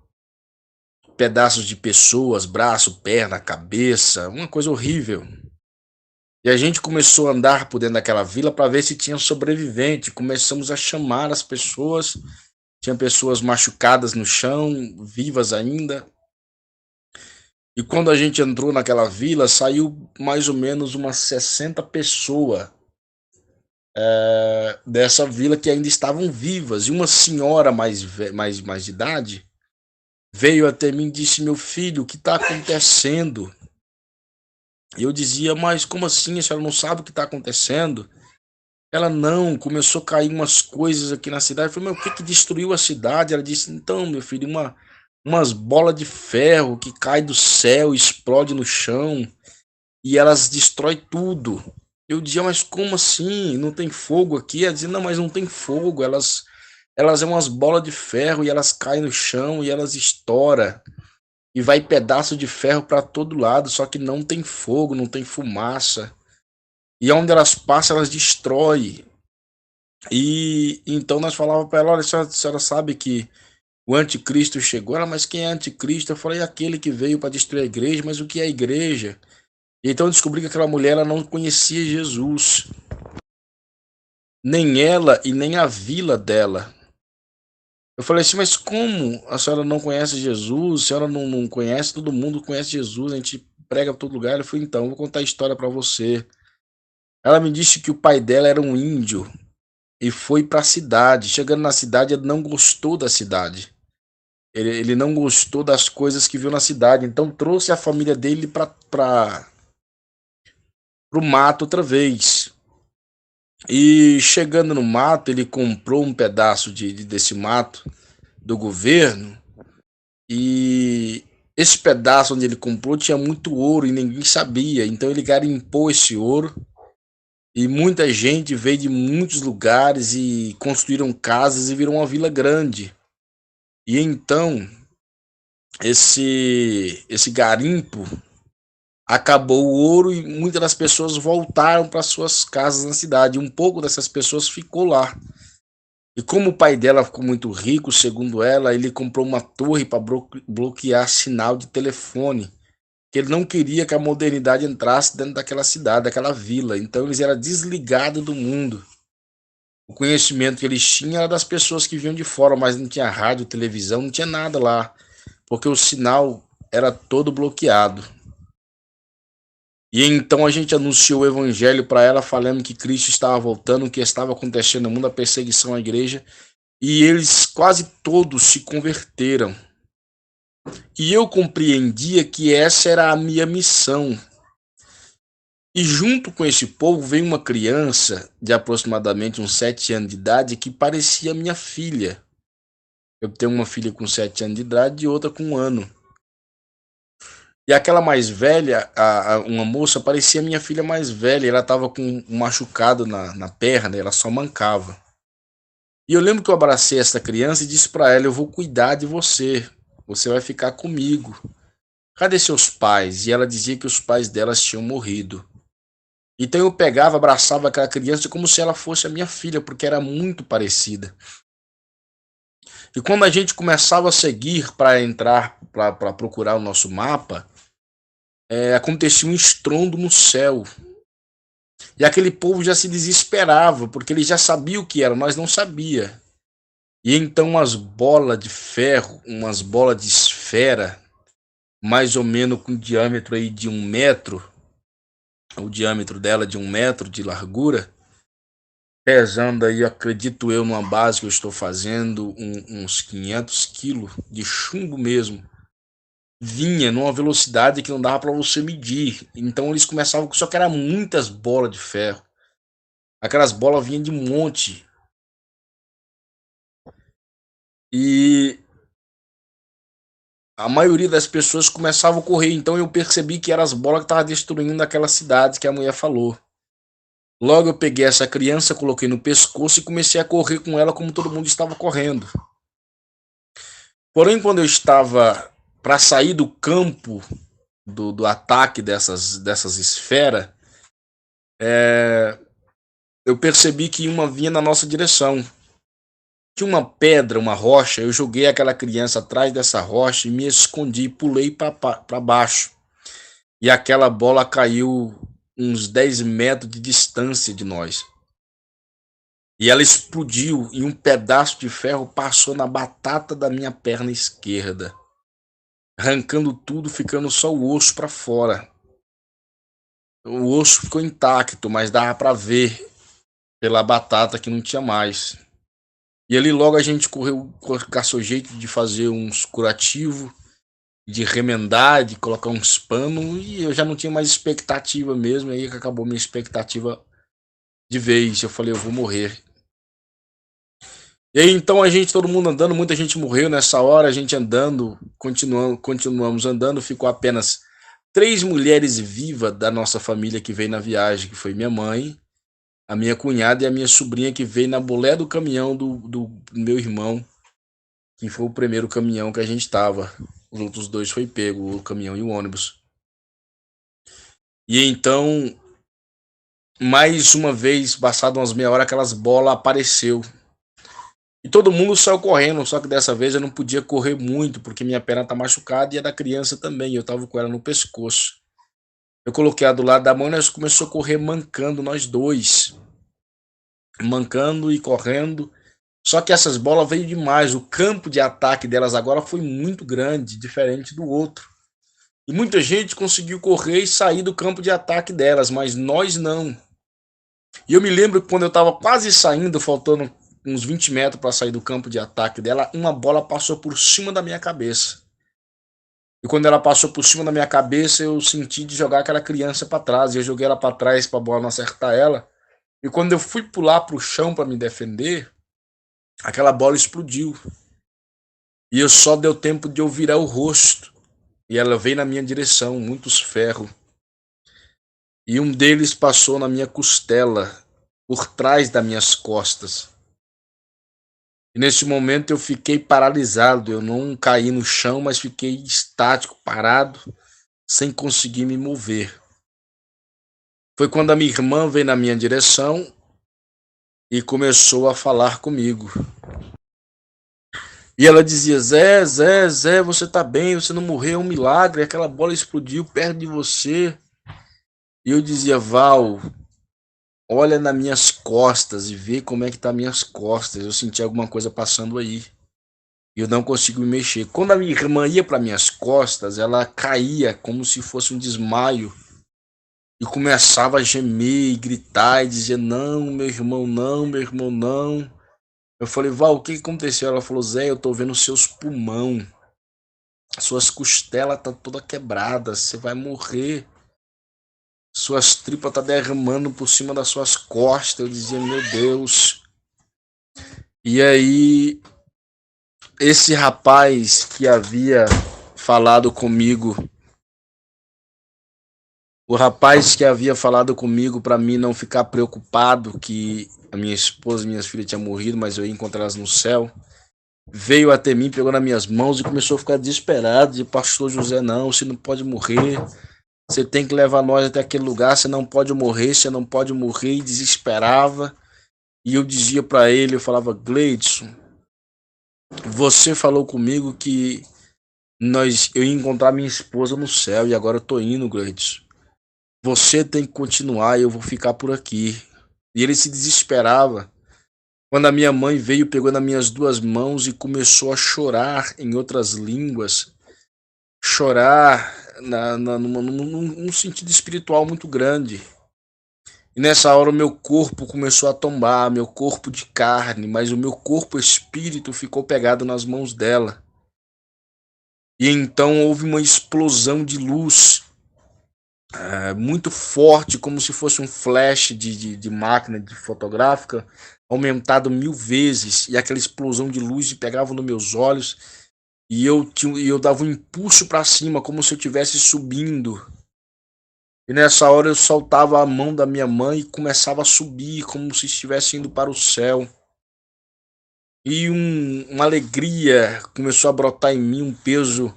pedaços de pessoas, braço, perna, cabeça, uma coisa horrível. E a gente começou a andar por dentro daquela vila para ver se tinha sobrevivente. Começamos a chamar as pessoas, tinha pessoas machucadas no chão, vivas ainda. E quando a gente entrou naquela vila, saiu mais ou menos umas 60 pessoas dessa vila que ainda estavam vivas. E uma senhora mais de idade veio até mim e disse: meu filho, o que está acontecendo? E eu dizia: mas como assim? A senhora não sabe o que está acontecendo? Ela: não, começou a cair umas coisas aqui na cidade. Eu falei: mas o que destruiu a cidade? Ela disse: então, meu filho, umas bolas de ferro que cai do céu, explode no chão e elas destrói tudo. Eu dizia: mas como assim? Não tem fogo aqui? Ela dizia: não, mas não tem fogo. Elas são umas bolas de ferro e elas caem no chão e elas estouram. E vai pedaço de ferro para todo lado, só que não tem fogo, não tem fumaça. E onde elas passam, elas destroem. E então nós falava para ela: olha, a senhora sabe que o anticristo chegou? Ela: mas quem é anticristo? Eu falei: aquele que veio para destruir a igreja. Mas o que é a igreja? E então eu descobri que aquela mulher, ela não conhecia Jesus, nem ela e nem a vila dela. Eu falei assim: mas como a senhora não conhece Jesus? A senhora não conhece? Todo mundo conhece Jesus, a gente prega para todo lugar. Eu falei: então, eu vou contar a história para você. Ela me disse que o pai dela era um índio e foi para a cidade. Chegando na cidade, ele não gostou da cidade. Ele não gostou das coisas que viu na cidade, então trouxe a família dele para o mato outra vez. E chegando no mato, ele comprou um pedaço desse mato do governo. E esse pedaço onde ele comprou tinha muito ouro e ninguém sabia. Então ele garimpou esse ouro e muita gente veio de muitos lugares e construíram casas e virou uma vila grande. E então esse garimpo acabou o ouro e muitas das pessoas voltaram para suas casas na cidade. Um pouco dessas pessoas ficou lá. E como o pai dela ficou muito rico, segundo ela, ele comprou uma torre para bloquear sinal de telefone, que ele não queria que a modernidade entrasse dentro daquela cidade, daquela vila. Então eles eram desligados do mundo. O conhecimento que eles tinham era das pessoas que vinham de fora, mas não tinha rádio, televisão, não tinha nada lá, porque o sinal era todo bloqueado. E então a gente anunciou o evangelho para ela, falando que Cristo estava voltando, o que estava acontecendo no mundo, a perseguição à igreja, e eles quase todos se converteram. E eu compreendia que essa era a minha missão. E junto com esse povo veio uma criança de aproximadamente uns 7 anos de idade que parecia minha filha. Eu tenho uma filha com 7 anos de idade e outra com 1 ano. E aquela mais velha, uma moça, parecia minha filha mais velha. Ela estava com um machucado na perna, ela só mancava. E eu lembro que eu abracei essa criança e disse para ela: eu vou cuidar de você. Você vai ficar comigo. Cadê seus pais? E ela dizia que os pais delas tinham morrido. Então eu pegava, abraçava aquela criança como se ela fosse a minha filha, porque era muito parecida. E quando a gente começava a seguir para entrar, para procurar o nosso mapa, acontecia um estrondo no céu. E aquele povo já se desesperava, porque ele já sabia o que era, nós não sabia. E então umas bolas de ferro, umas bolas de esfera, mais ou menos com diâmetro aí de 1 metro, o diâmetro dela de 1 metro de largura, pesando aí, acredito eu, numa base que eu estou fazendo, uns 500 quilos de chumbo mesmo, vinha numa velocidade que não dava para você medir. Então eles começavam, só que era muitas bolas de ferro. Aquelas bolas vinham de monte. E a maioria das pessoas começava a correr. Então eu percebi que eram as bolas que estavam destruindo aquela cidade que a mulher falou. Logo eu peguei essa criança, coloquei no pescoço e comecei a correr com ela como todo mundo estava correndo. Porém, quando eu estava para sair do campo do ataque dessas esferas, eu percebi que uma vinha na nossa direção. Tinha uma pedra, uma rocha, eu joguei aquela criança atrás dessa rocha e me escondi, pulei para baixo. E aquela bola caiu uns 10 metros de distância de nós. E ela explodiu e um pedaço de ferro passou na batata da minha perna esquerda, arrancando tudo, ficando só o osso para fora. O osso ficou intacto, mas dava para ver pela batata que não tinha mais. E ali logo a gente correu, caçou jeito de fazer uns curativos, de remendar, de colocar uns panos, e eu já não tinha mais expectativa mesmo, aí que acabou minha expectativa de vez. Eu falei: eu vou morrer. E aí então a gente, todo mundo andando, muita gente morreu nessa hora, a gente andando, continuamos andando, ficou apenas 3 mulheres vivas da nossa família que veio na viagem, que foi minha mãe, a minha cunhada e a minha sobrinha que veio na bolé do caminhão do meu irmão, que foi o primeiro caminhão que a gente estava. Os outros 2 foi pego, o caminhão e o ônibus. E então mais uma vez, passado umas meia hora, aquelas bolas apareceu. E todo mundo saiu correndo, só que dessa vez eu não podia correr muito, porque minha perna tá machucada e a da criança também, eu tava com ela no pescoço. Eu coloquei ela do lado da mãe e nós começamos a correr mancando, nós dois. Mancando e correndo. Só que essas bolas veio demais, o campo de ataque delas agora foi muito grande, diferente do outro. E muita gente conseguiu correr e sair do campo de ataque delas, mas nós não. E eu me lembro que quando eu estava quase saindo, faltando uns 20 metros para sair do campo de ataque dela, uma bola passou por cima da minha cabeça. E quando ela passou por cima da minha cabeça, eu senti de jogar aquela criança para trás. E eu joguei ela para trás para a bola não acertar ela. E quando eu fui pular para o chão para me defender, aquela bola explodiu. E eu só deu tempo de eu virar o rosto. E ela veio na minha direção, muitos ferros. E um deles passou na minha costela, por trás das minhas costas. E nesse momento eu fiquei paralisado, eu não caí no chão, mas fiquei estático, parado, sem conseguir me mover. Foi quando a minha irmã veio na minha direção e começou a falar comigo. E ela dizia: Zé, você tá bem, você não morreu, é um milagre, aquela bola explodiu perto de você. E eu dizia: Val, olha nas minhas costas e vê como é que tá minhas costas. Eu senti alguma coisa passando aí. E eu não consigo me mexer. Quando a minha irmã ia para minhas costas, ela caía como se fosse um desmaio. E começava a gemer e gritar e dizer: Não, meu irmão, não, meu irmão, não. Eu falei: Val, o que aconteceu? Ela falou: Zé, eu tô vendo seus pulmão. Suas costelas tá toda quebrada. Você vai morrer. Suas tripas tá derramando por cima das suas costas. Eu dizia: Meu Deus. E aí, esse rapaz que havia falado comigo, o rapaz que havia falado comigo para mim não ficar preocupado que a minha esposa e minhas filhas tinham morrido, mas eu ia encontrá-las no céu, veio até mim, pegou nas minhas mãos e começou a ficar desesperado. De Pastor José, não, você não pode morrer, você tem que levar nós até aquele lugar, você não pode morrer, você não pode morrer, e desesperava. E eu dizia para ele, eu falava: Gleidson, você falou comigo que eu ia encontrar minha esposa no céu e agora eu tô indo, Gleidson. Você tem que continuar e eu vou ficar por aqui. E ele se desesperava. Quando a minha mãe veio, pegou nas minhas duas mãos e começou a chorar em outras línguas. Chorar num sentido espiritual muito grande. E nessa hora o meu corpo começou a tombar, meu corpo de carne, mas o meu corpo espírito ficou pegado nas mãos dela. E então houve uma explosão de luz. Muito forte, como se fosse um flash de máquina de fotográfica, aumentado 1000 vezes, e aquela explosão de luz pegava nos meus olhos, e eu dava um impulso para cima, como se eu estivesse subindo. E nessa hora eu soltava a mão da minha mãe e começava a subir, como se estivesse indo para o céu. E uma alegria começou a brotar em mim, um peso,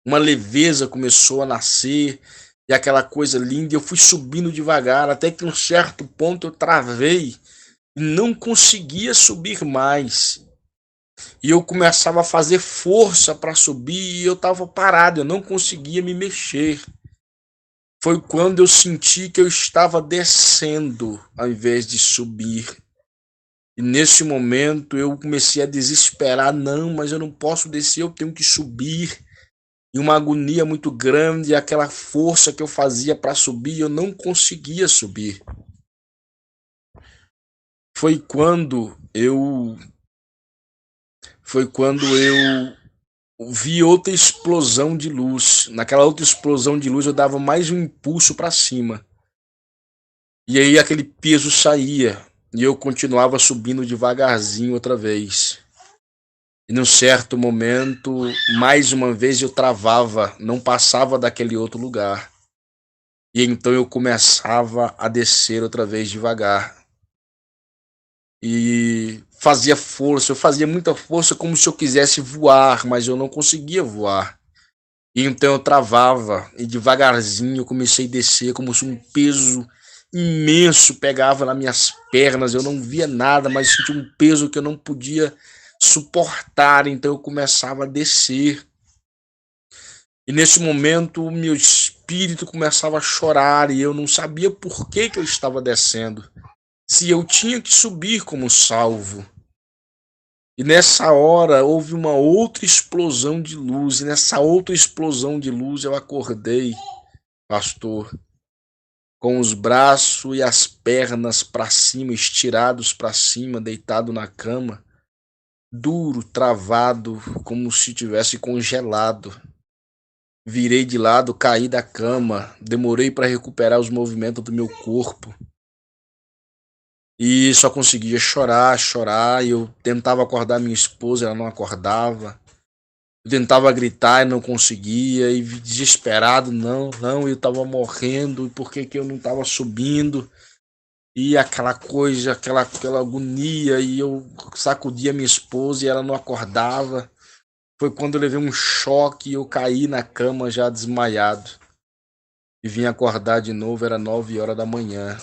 uma leveza começou a nascer, e aquela coisa linda. Eu fui subindo devagar, até que em um certo ponto eu travei e não conseguia subir mais. E eu começava a fazer força para subir e eu estava parado, eu não conseguia me mexer. Foi quando eu senti que eu estava descendo ao invés de subir. E nesse momento eu comecei a desesperar: não, mas eu não posso descer, eu tenho que subir. E uma agonia muito grande, aquela força que eu fazia para subir, eu não conseguia subir. Foi quando eu vi outra explosão de luz. Naquela outra explosão de luz eu dava mais um impulso para cima. E aí aquele peso saía e eu continuava subindo devagarzinho outra vez. E num certo momento, mais uma vez eu travava, não passava daquele outro lugar. E então eu começava a descer outra vez devagar. E fazia força, eu fazia muita força como se eu quisesse voar, mas eu não conseguia voar. E então eu travava e devagarzinho eu comecei a descer como se um peso imenso pegava nas minhas pernas. Eu não via nada, mas sentia um peso que eu não podia suportar. Então eu começava a descer. E nesse momento o meu espírito começava a chorar e eu não sabia por que eu estava descendo. Se eu tinha que subir como salvo. E nessa hora houve uma outra explosão de luz. E nessa outra explosão de luz eu acordei, pastor, com os braços e as pernas para cima, estirados para cima, deitado na cama, duro, travado, como se tivesse congelado. Virei de lado, caí da cama, demorei para recuperar os movimentos do meu corpo. E só conseguia chorar, chorar, e eu tentava acordar minha esposa, ela não acordava. Eu tentava gritar e não conseguia, e desesperado, não, eu tava morrendo, e por que que eu não tava subindo? E aquela coisa, aquela agonia, e eu sacudia minha esposa e ela não acordava. Foi quando eu levei um choque e eu caí na cama já desmaiado. E vim acordar de novo, era 9 horas da manhã.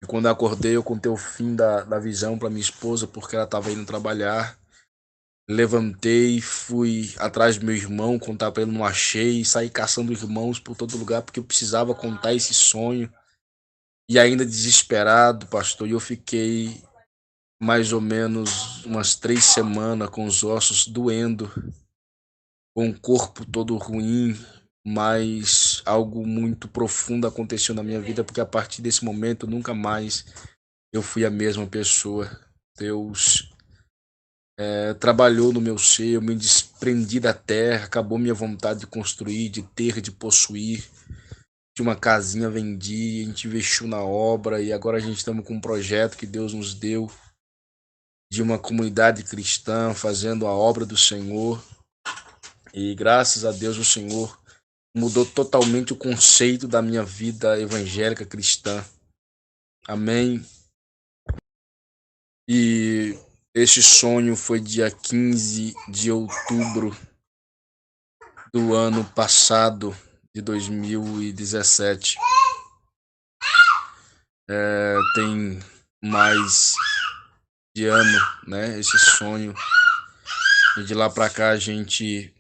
E quando eu acordei, eu contei o fim da visão para minha esposa, porque ela estava indo trabalhar. Levantei, fui atrás do meu irmão, contar para ele, não achei, saí caçando irmãos por todo lugar, porque eu precisava contar esse sonho. E ainda desesperado, pastor, e eu fiquei mais ou menos umas 3 semanas com os ossos doendo, com o corpo todo ruim, mas algo muito profundo aconteceu na minha vida, porque a partir desse momento nunca mais eu fui a mesma pessoa. Deus trabalhou no meu ser, eu me desprendi da terra, acabou minha vontade de construir, de ter, de possuir. De uma casinha vendi, a gente investiu na obra e agora a gente estamos com um projeto que Deus nos deu de uma comunidade cristã fazendo a obra do Senhor. E graças a Deus o Senhor mudou totalmente o conceito da minha vida evangélica cristã. Amém. E esse sonho foi dia 15 de outubro do ano passado, de 2017. Tem mais de ano, né? Esse sonho. E de lá pra cá a gente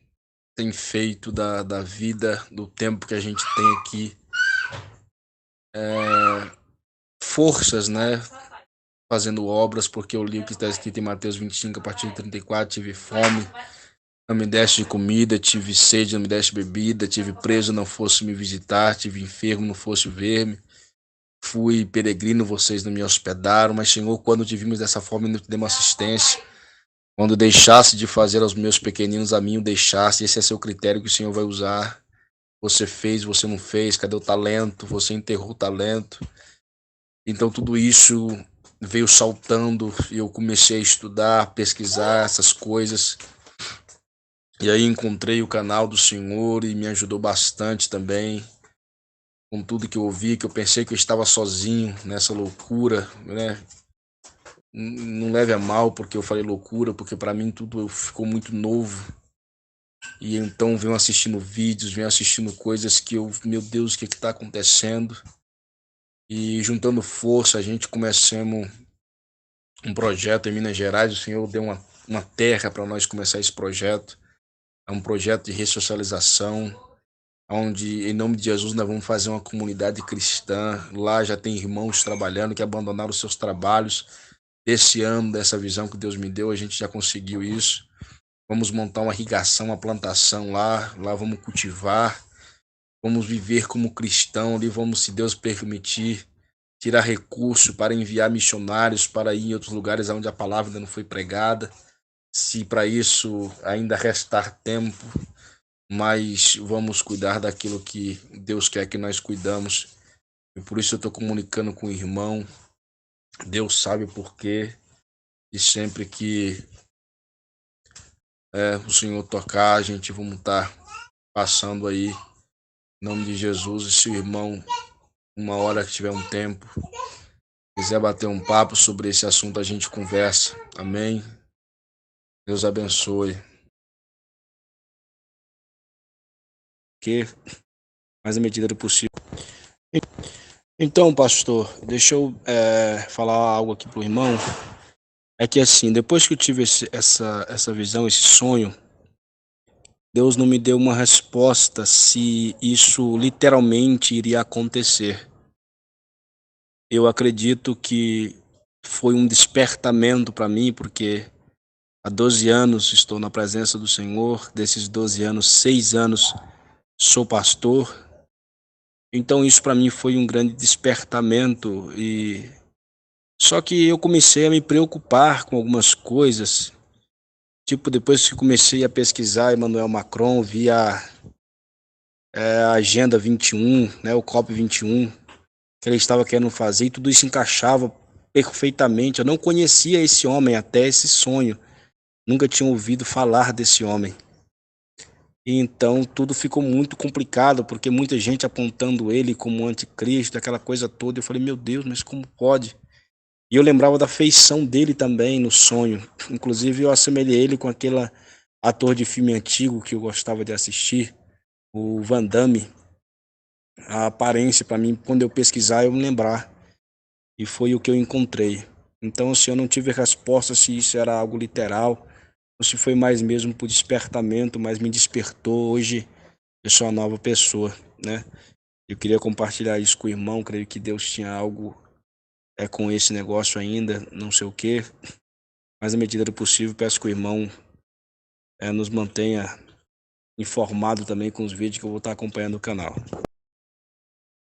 tem feito da vida, do tempo que a gente tem aqui, forças, né? Fazendo obras, porque eu li o que está escrito em Mateus 25, a partir de 34, tive fome, não me deste comida, tive sede, não me deste bebida, tive preso, não fosse me visitar, tive enfermo, não fosse ver-me, fui peregrino, vocês não me hospedaram, mas Senhor, quando te vimos dessa forma, não te demos assistência, quando deixasse de fazer aos meus pequeninos, a mim o deixasse, esse é seu critério que o Senhor vai usar, você fez, você não fez, cadê o talento, você enterrou o talento, então tudo isso veio saltando e eu comecei a estudar, pesquisar essas coisas. E aí encontrei o canal do Senhor e me ajudou bastante também. Com tudo que eu ouvi, que eu pensei que eu estava sozinho nessa loucura, né? Não leve a mal porque eu falei loucura, porque para mim tudo ficou muito novo. E então venho assistindo vídeos, venho assistindo coisas que eu, meu Deus, o que está acontecendo? E juntando força, a gente começamos um projeto em Minas Gerais, o Senhor deu uma terra para nós começar esse projeto. É um projeto de ressocialização, onde, em nome de Jesus, nós vamos fazer uma comunidade cristã. Lá já tem irmãos trabalhando que abandonaram os seus trabalhos. Esse ano, dessa visão que Deus me deu, a gente já conseguiu isso. Vamos montar uma irrigação, uma plantação lá vamos cultivar, vamos viver como cristão, ali vamos, se Deus permitir, tirar recurso para enviar missionários para ir em outros lugares onde a palavra ainda não foi pregada. Se para isso ainda restar tempo, mas vamos cuidar daquilo que Deus quer que nós cuidamos. E por isso eu estou comunicando com o irmão. Deus sabe o porquê. E sempre que o Senhor tocar, a gente vamos estar passando aí, em nome de Jesus. E se o irmão, uma hora que tiver um tempo, quiser bater um papo sobre esse assunto, a gente conversa. Amém? Deus abençoe. que, mas à medida do possível. Então, pastor, deixa eu falar algo aqui pro irmão. É que assim, depois que eu tive essa visão, esse sonho, Deus não me deu uma resposta se isso literalmente iria acontecer. Eu acredito que foi um despertamento para mim, porque há 12 anos estou na presença do Senhor, desses 12 anos, 6 anos sou pastor. Então isso para mim foi um grande despertamento, e só que eu comecei a me preocupar com algumas coisas. Tipo, depois que comecei a pesquisar Emmanuel Macron, vi a Agenda 21, né, o COP 21, que ele estava querendo fazer, e tudo isso encaixava perfeitamente. Eu não conhecia esse homem até esse sonho, nunca tinha ouvido falar desse homem. E então tudo ficou muito complicado, porque muita gente apontando ele como anticristo, aquela coisa toda. Eu falei, meu Deus, mas como pode? E eu lembrava da feição dele também no sonho. Inclusive eu assemelhei ele com aquele ator de filme antigo que eu gostava de assistir, o Van Damme. A aparência para mim, quando eu pesquisar, eu me lembrar. E foi o que eu encontrei. Então, se eu não tive resposta se isso era algo literal, ou se foi mais mesmo por despertamento, mas me despertou. Hoje eu sou uma nova pessoa, né? Eu queria compartilhar isso com o irmão, creio que Deus tinha algo com esse negócio ainda, não sei o quê, mas à medida do possível peço que o irmão nos mantenha informado também com os vídeos que eu vou estar acompanhando no canal.